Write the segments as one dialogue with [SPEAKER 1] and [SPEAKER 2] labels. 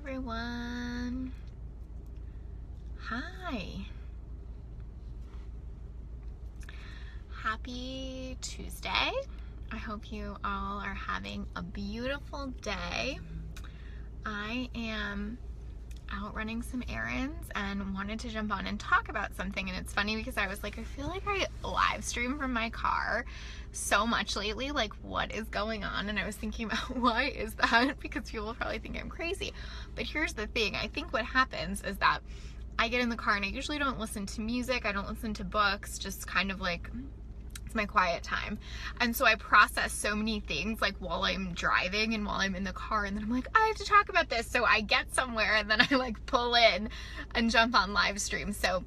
[SPEAKER 1] everyone. Hi. Happy Tuesday. I hope you all are having a beautiful day. I am out running some errands and wanted to jump on and talk about something. And it's funny because I was like, I feel like I live stream from my car so much lately. Like, what is going on? And I was thinking about why is that? Because people probably think I'm crazy. But here's the thing. I think what happens is that I get in the car and I usually don't listen to music. I don't listen to books, just kind of like, it's my quiet time. And so I process so many things like while I'm driving and while I'm in the car, and then I'm like, I have to talk about this. So I get somewhere and then I like pull in and jump on live stream. So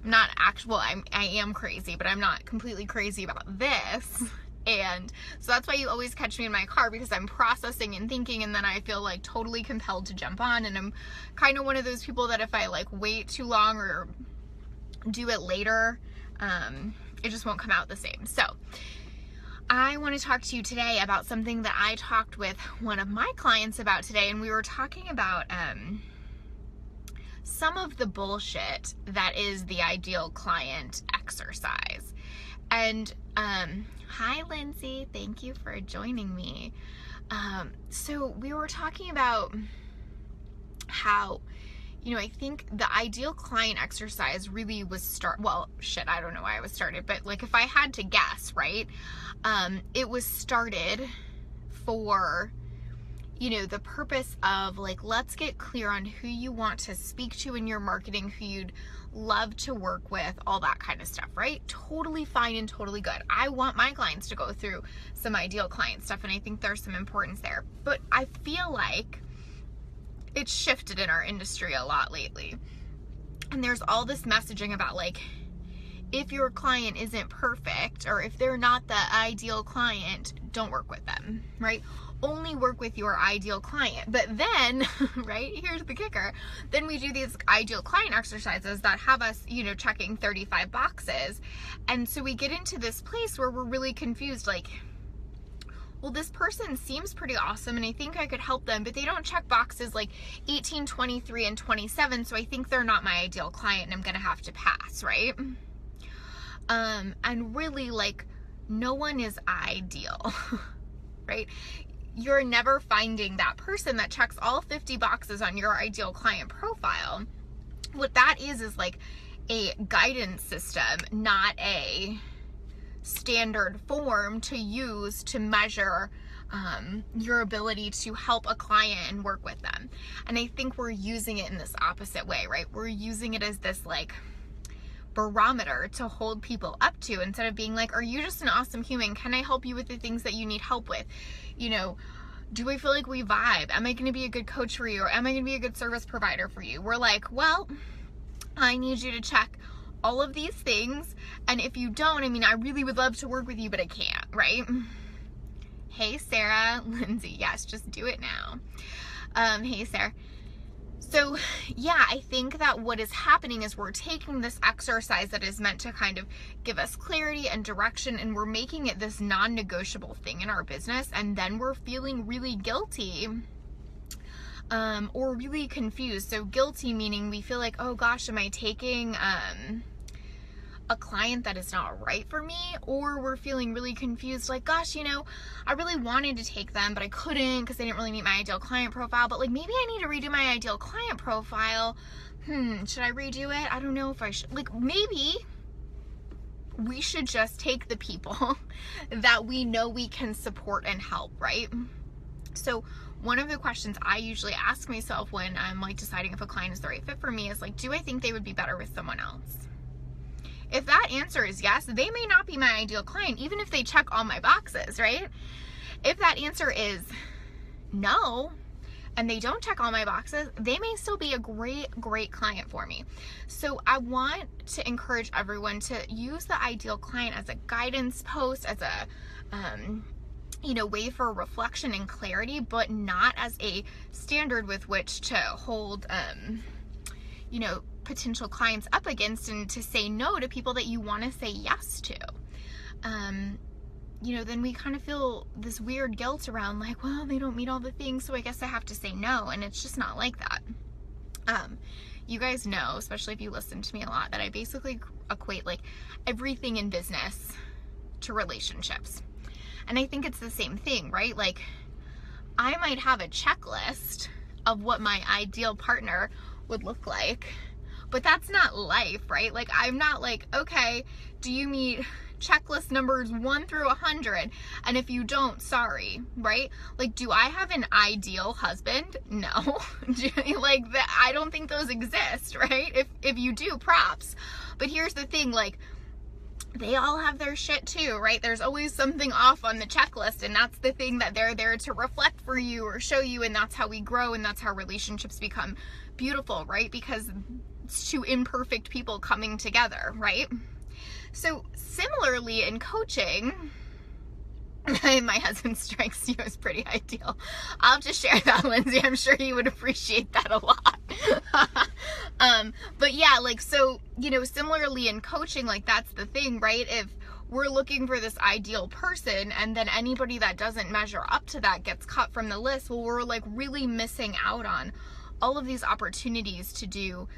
[SPEAKER 1] I'm not I am crazy, but I'm not completely crazy about this. And so that's why you always catch me in my car, because I'm processing and thinking, and then I feel like totally compelled to jump on. And I'm kind of one of those people that if I like wait too long or do it later, it just won't come out the same. So I want to talk to you today about something that I talked with one of my clients about today, and we were talking about some of the bullshit that is the ideal client exercise. And hi Lindsay, thank you for joining me. So we were talking about how, you know, I think the ideal client exercise really was I don't know why it was started, but like if I had to guess, right, it was started for, you know, the purpose of like, let's get clear on who you want to speak to in your marketing, who you'd love to work with, all that kind of stuff, right? Totally fine and totally good. I want my clients to go through some ideal client stuff, and I think there's some importance there. But I feel like it's shifted in our industry a lot lately. And there's all this messaging about like, if your client isn't perfect, or if they're not the ideal client, don't work with them, right? Only work with your ideal client. But then, right, here's the kicker. Then we do these ideal client exercises that have us, you know, checking 35 boxes. And so we get into this place where we're really confused, like, well, this person seems pretty awesome and I think I could help them, but they don't check boxes like 18, 23, and 27. So I think they're not my ideal client and I'm going to have to pass, right? And really, like, no one is ideal, right? You're never finding that person that checks all 50 boxes on your ideal client profile. What that is like a guidance system, not a standard form to use to measure your ability to help a client and work with them. And I think we're using it in this opposite way, right? We're using it as this like barometer to hold people up to, instead of being like, are you just an awesome human? Can I help you with the things that you need help with? You know, do I feel like we vibe? Am I going to be a good coach for you? Or am I going to be a good service provider for you? We're like, well, I need you to check all of these things. And if you don't, I mean, I really would love to work with you, but I can't, right? Hey, Sarah, Lindsay, yes, just do it now. Hey, Sarah. So yeah, I think that what is happening is we're taking this exercise that is meant to kind of give us clarity and direction, and we're making it this non-negotiable thing in our business. And then we're feeling really guilty, or really confused. So guilty meaning we feel like, oh gosh, am I taking a client that is not right for me? Or we're feeling really confused, like, gosh, you know, I really wanted to take them, but I couldn't because they didn't really meet my ideal client profile. But like, maybe I need to redo my ideal client profile. Should I redo it? I don't know if I should. Like, maybe we should just take the people that we know we can support and help, right? So one of the questions I usually ask myself when I'm like deciding if a client is the right fit for me is like, do I think they would be better with someone else? If that answer is yes, they may not be my ideal client, even if they check all my boxes, right? If that answer is no, and they don't check all my boxes, they may still be a great client for me. So I want to encourage everyone to use the ideal client as a guidance post, as a, you know, way for reflection and clarity, but not as a standard with which to hold, you know, potential clients up against, and to say no to people that you want to say yes to. then we kind of feel this weird guilt around like, well, they don't meet all the things, so I guess I have to say no. And it's just not like that. You guys know, especially if you listen to me a lot, that I basically equate like everything in business to relationships. And I think it's the same thing, right? Like, I might have a checklist of what my ideal partner would look like, but that's not life, right? Like, I'm not like, okay, do you meet checklist numbers 1 through 100? And if you don't, sorry, right? Like, do I have an ideal husband? No. Like, I don't think those exist, right? If you do, props. But here's the thing, like, they all have their shit too, right? There's always something off on the checklist, and that's the thing that they're there to reflect for you or show you, and that's how we grow, and that's how relationships become beautiful, right? Because it's two imperfect people coming together, right? So similarly in coaching, my husband strikes you as pretty ideal. I'll just share that, Lindsay. I'm sure you would appreciate that a lot. But yeah, like, so, similarly in coaching, like, that's the thing, right? If we're looking for this ideal person and then anybody that doesn't measure up to that gets cut from the list, well, we're like really missing out on all of these opportunities to do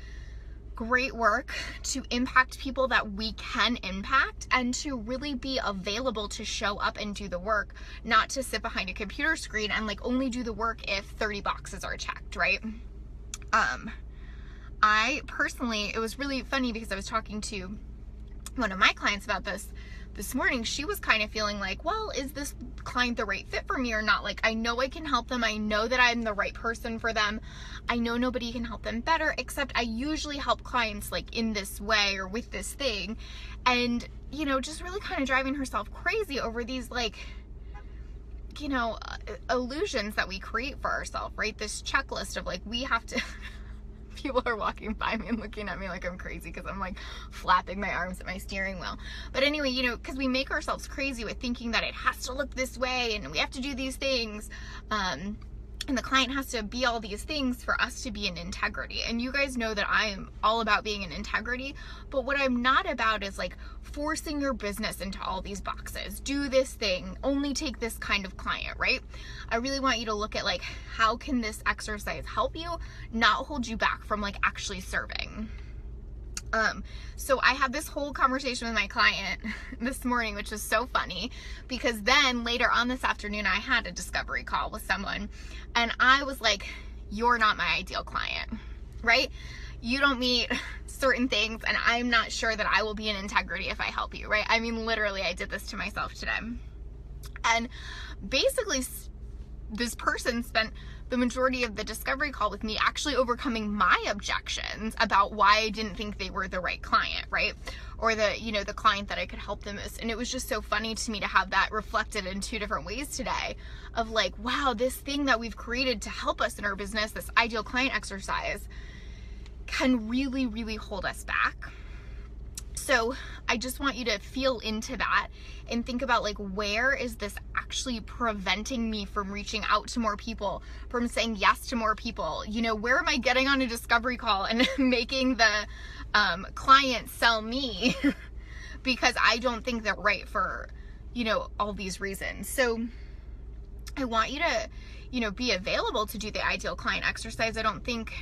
[SPEAKER 1] great work, to impact people that we can impact, and to really be available to show up and do the work, not to sit behind a computer screen and like only do the work if 30 boxes are checked, right? I personally, it was really funny because I was talking to one of my clients about this morning. She was kind of feeling like, well, is this client the right fit for me or not? Like, I know I can help them. I know that I'm the right person for them. I know nobody can help them better, except I usually help clients like in this way or with this thing. And, just really kind of driving herself crazy over these like, illusions that we create for ourselves, right? This checklist of like, we have to, people are walking by me and looking at me like I'm crazy because I'm like flapping my arms at my steering wheel. But anyway, because we make ourselves crazy with thinking that it has to look this way and we have to do these things. And the client has to be all these things for us to be in integrity. And you guys know that I am all about being in integrity, but what I'm not about is like forcing your business into all these boxes. Do this thing, only take this kind of client, right? I really want you to look at like, how can this exercise help you, not hold you back from like actually serving. So I had this whole conversation with my client this morning, which was so funny because then later on this afternoon, I had a discovery call with someone and I was like, you're not my ideal client, right? You don't meet certain things and I'm not sure that I will be in integrity if I help you, right? I mean, literally, I did this to myself today. And basically, this person spent the majority of the discovery call with me actually overcoming my objections about why I didn't think they were the right client, right? Or the client that I could help them with. And it was just so funny to me to have that reflected in 2 different ways today of like, wow, this thing that we've created to help us in our business, this ideal client exercise, can really, really hold us back. So I just want you to feel into that and think about like, where is this actually preventing me from reaching out to more people, from saying yes to more people? Where am I getting on a discovery call and making the client sell me because I don't think they're right for, all these reasons. So I want you to, be available to do the ideal client exercise. I don't think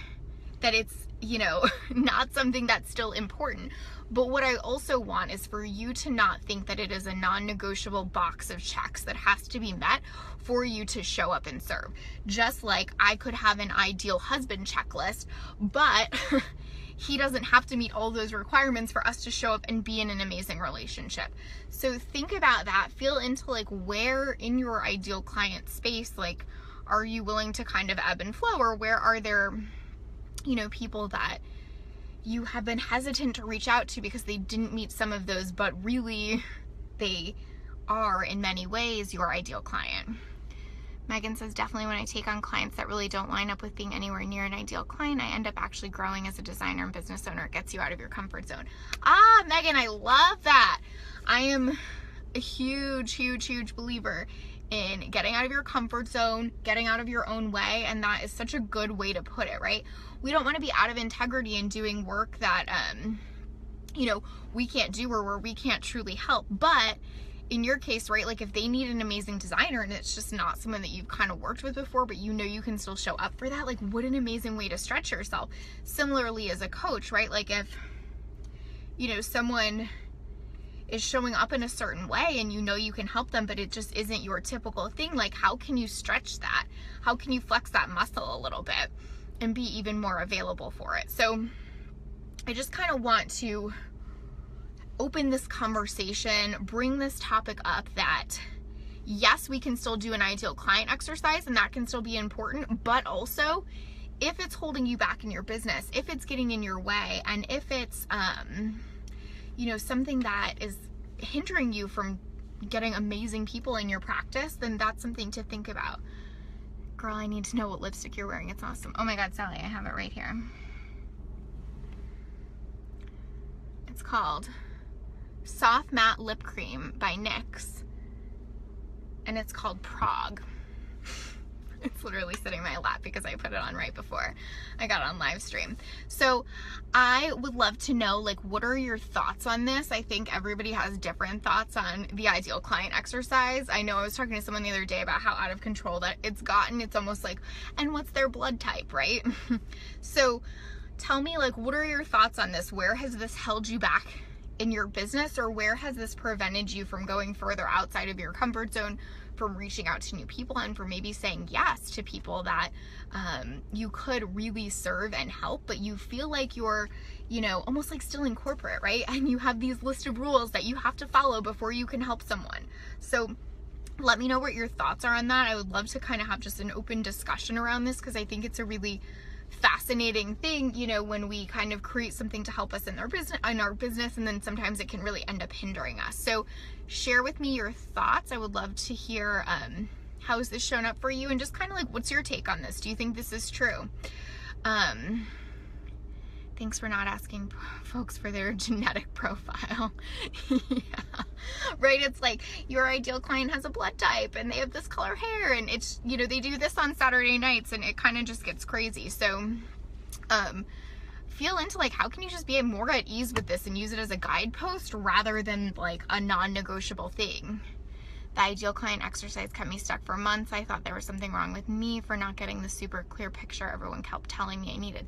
[SPEAKER 1] that it's, not something that's still important. But what I also want is for you to not think that it is a non-negotiable box of checks that has to be met for you to show up and serve. Just like I could have an ideal husband checklist, but he doesn't have to meet all those requirements for us to show up and be in an amazing relationship. So think about that. Feel into like, where in your ideal client space, like, are you willing to kind of ebb and flow, or where are there, people that you have been hesitant to reach out to because they didn't meet some of those, but really they are in many ways your ideal client. Megan says, definitely when I take on clients that really don't line up with being anywhere near an ideal client, I end up actually growing as a designer and business owner. It gets you out of your comfort zone. Ah, Megan, I love that. I am a huge, huge, huge believer in getting out of your comfort zone, getting out of your own way, and that is such a good way to put it, right? We don't want to be out of integrity and doing work that, we can't do or where we can't truly help. But in your case, right, like if they need an amazing designer and it's just not someone that you've kind of worked with before, but you know you can still show up for that, like what an amazing way to stretch yourself. Similarly as a coach, right, like if, you know, someone is showing up in a certain way and you know you can help them, but it just isn't your typical thing, like how can you stretch that? How can you flex that muscle a little bit and be even more available for it? So I just kind of want to open this conversation, bring this topic up that yes, we can still do an ideal client exercise and that can still be important, but also if it's holding you back in your business, if it's getting in your way, and if it's, you know, something that is hindering you from getting amazing people in your practice, then that's something to think about. Girl, I need to know what lipstick you're wearing. It's awesome. Oh my God, Sally, I have it right here. It's called Soft Matte Lip Cream by NYX, and it's called Prague. It's literally sitting in my lap because I put it on right before I got on live stream. So I would love to know, like, what are your thoughts on this? I think everybody has different thoughts on the ideal client exercise. I know I was talking to someone the other day about how out of control that it's gotten. It's almost like, and what's their blood type, right? So tell me, like, what are your thoughts on this? Where has this held you back in your business, or where has this prevented you from going further outside of your comfort zone, from reaching out to new people, and for maybe saying yes to people that you could really serve and help, but you feel like you're, you know, almost like still in corporate, right? And you have these list of rules that you have to follow before you can help someone. So let me know what your thoughts are on that. I would love to kind of have just an open discussion around this, because I think it's a really fascinating thing, you know, when we kind of create something to help us in our business, and then sometimes it can really end up hindering us. So share with me your thoughts. I would love to hear how has this shown up for you, and just kind of like, what's your take on this? Do you think this is true? Thanks for not asking folks for their genetic profile. Yeah, right? It's like your ideal client has a blood type and they have this color hair, and it's, you know, they do this on Saturday nights, and it kind of just gets crazy. So feel into like, how can you just be more at ease with this and use it as a guidepost rather than like a non-negotiable thing? The ideal client exercise kept me stuck for months. I thought there was something wrong with me for not getting the super clear picture everyone kept telling me I needed.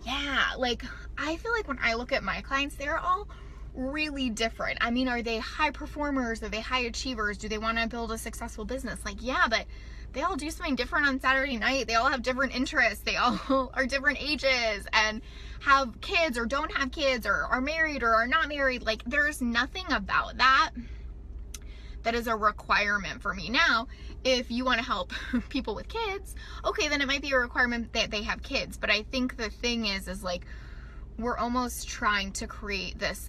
[SPEAKER 1] Yeah, like I feel like when I look at my clients, they're all really different. I mean, are they high performers? Are they high achievers? Do they want to build a successful business? Like, yeah, but they all do something different on Saturday night. They all have different interests. They all are different ages and have kids or don't have kids, or are married or are not married. Like, there's nothing about that that is a requirement for me. Now, if you want to help people with kids, okay, then it might be a requirement that they have kids. But I think the thing is like, we're almost trying to create this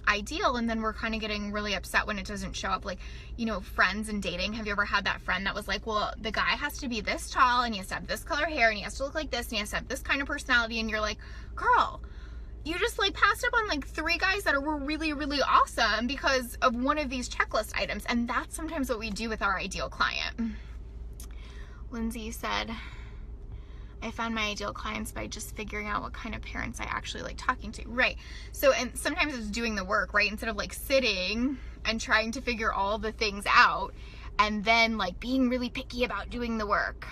[SPEAKER 1] ideal, and then we're kind of getting really upset when it doesn't show up. Like, you know, friends and dating. Have you ever had that friend that was like, well, the guy has to be this tall, and he has to have this color hair, and he has to look like this, and he has to have this kind of personality, and you're like, girl, you just like passed up on like 3 guys that were really, really awesome because of one of these checklist items. And that's sometimes what we do with our ideal client. Lindsay said, I found my ideal clients by just figuring out what kind of parents I actually like talking to. Right. So, and sometimes it's doing the work, right? Instead of like sitting and trying to figure all the things out and then like being really picky about doing the work.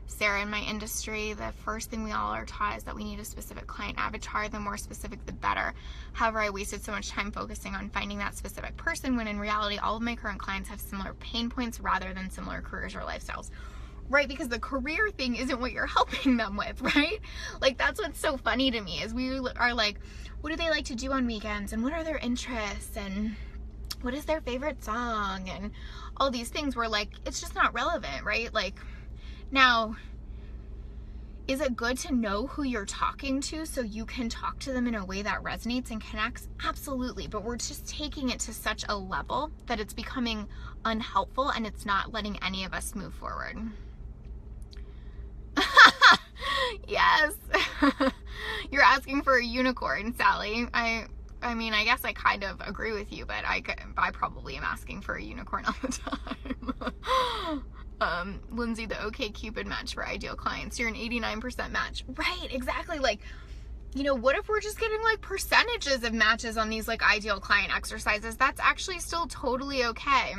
[SPEAKER 1] Sarah, in my industry, the first thing we all are taught is that we need a specific client avatar. The more specific, the better. However, I wasted so much time focusing on finding that specific person, when in reality, all of my current clients have similar pain points rather than similar careers or lifestyles. Right? Because the career thing isn't what you're helping them with, right? Like, that's what's so funny to me, is we are like, what do they like to do on weekends? And what are their interests? And what is their favorite song? And all these things where, like, it's just not relevant, right? Like, now, is it good to know who you're talking to so you can talk to them in a way that resonates and connects? Absolutely. But we're just taking it to such a level that it's becoming unhelpful, and it's not letting any of us move forward. Yes. You're asking for a unicorn, Sally. I mean, I guess I kind of agree with you, but I probably am asking for a unicorn all the time. Lindsay, the OkCupid match for ideal clients. You're an 89% match. Right, exactly. Like, you know, what if we're just getting like percentages of matches on these like ideal client exercises? That's actually still totally okay.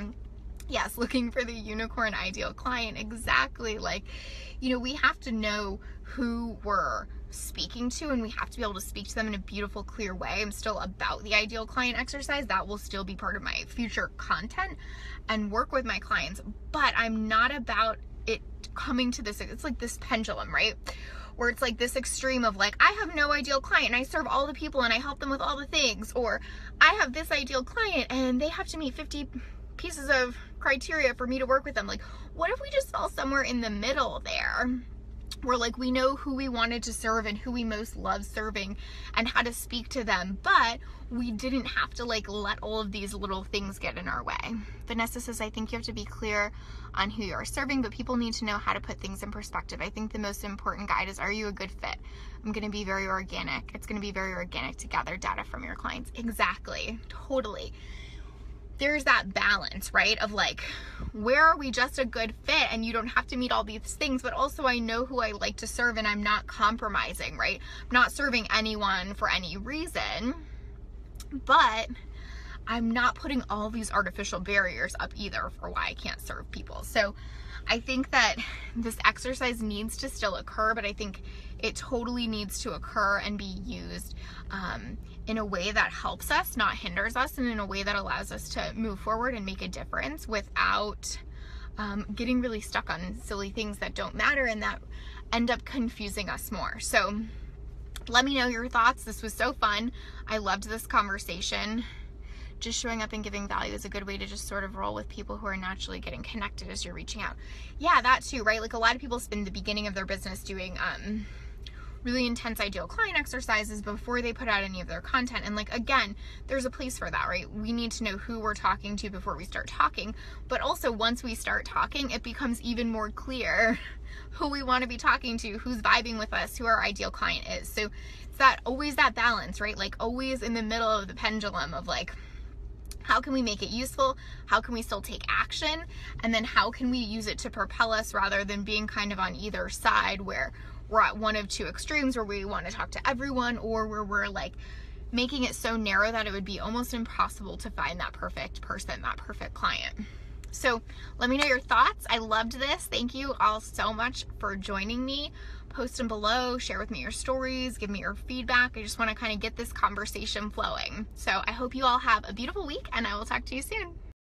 [SPEAKER 1] Yes, looking for the unicorn ideal client. Exactly. Like, you know, we have to know who we're speaking to, and we have to be able to speak to them in a beautiful, clear way. I'm still about the ideal client exercise. That will still be part of my future content and work with my clients, but I'm not about it coming to this, it's like this pendulum, right? Where it's like this extreme of like, I have no ideal client and I serve all the people and I help them with all the things, or I have this ideal client and they have to meet 50 pieces of criteria for me to work with them. Like, what if we just fell somewhere in the middle there, where like we know who we wanted to serve and who we most love serving and how to speak to them, but we didn't have to like let all of these little things get in our way. Vanessa says, I think you have to be clear on who you are serving, but people need to know how to put things in perspective. I think the most important guide is, are you a good fit? I'm going to be very organic. It's going to be very organic to gather data from your clients. Exactly. Totally. There's that balance, right? Of like, where are we just a good fit and you don't have to meet all these things, but also I know who I like to serve and I'm not compromising, right? I'm not serving anyone for any reason, but I'm not putting all these artificial barriers up either for why I can't serve people. So I think that this exercise needs to still occur, but I think it totally needs to occur and be used in a way that helps us, not hinders us, and in a way that allows us to move forward and make a difference without getting really stuck on silly things that don't matter and that end up confusing us more. So let me know your thoughts. This was so fun. I loved this conversation. Just showing up and giving value is a good way to just sort of roll with people who are naturally getting connected as you're reaching out. Yeah, that too, right? Like a lot of people spend the beginning of their business doing really intense ideal client exercises before they put out any of their content. And like, again, there's a place for that, right? We need to know who we're talking to before we start talking. But also once we start talking, it becomes even more clear who we want to be talking to, who's vibing with us, who our ideal client is. So it's that always that balance, right? Like always in the middle of the pendulum of like, how can we make it useful? How can we still take action? And then how can we use it to propel us rather than being kind of on either side where we're at one of two extremes where we want to talk to everyone, or where we're like making it so narrow that it would be almost impossible to find that perfect person, that perfect client. So let me know your thoughts. I loved this. Thank you all so much for joining me. Post them below, share with me your stories, give me your feedback. I just want to kind of get this conversation flowing. So I hope you all have a beautiful week and I will talk to you soon.